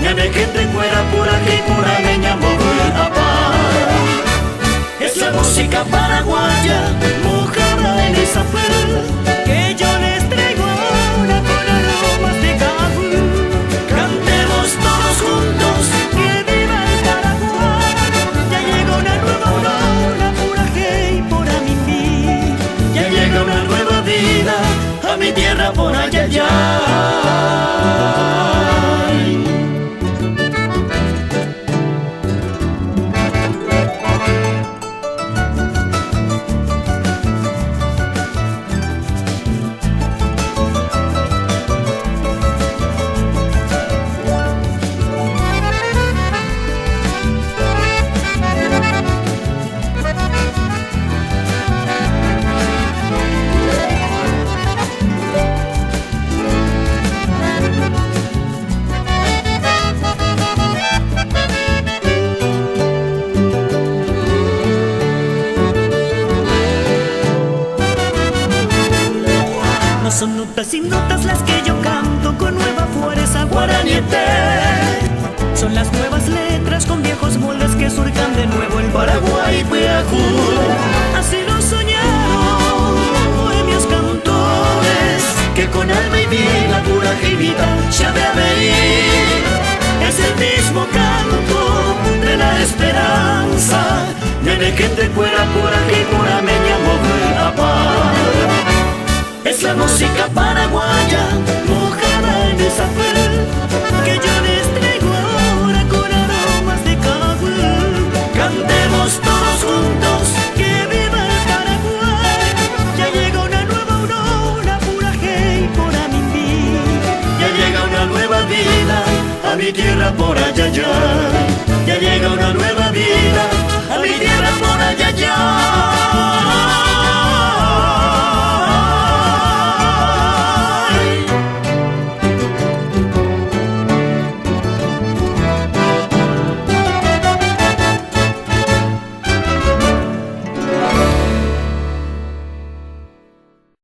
Neve que te cuera pura que pura meña apa. Es la música paraguaya, mojada en esa flor, que yo les traigo ahora con aromas de café. Cantemos todos juntos, que viva el Paraguay. Ya llega una nueva aurora, pura hey por a mi vida. Ya llega una nueva vida a mi tierra por allá, allá. No son notas y notas las que yo canto con nueva fuerza guaraniete. Son las nuevas letras con viejos moldes que surcan de nuevo el Paraguay Peajú. Así lo soñaron bohemios cantores, que con alma y vida, coraje y vida ya de venir. Es el mismo canto de la esperanza, de que te fuera por aquí, por ameña, mover a paz. Es la música paraguaya, mojada en esa flor, que yo les traigo ahora con aromas de café. Cantemos todos juntos, que viva el Paraguay. Ya llega una nueva aurora, pura hey por a mi vida. Ya llega una nueva vida a mi tierra por allá, allá. Ya llega una nueva vida a mi tierra por allá, allá.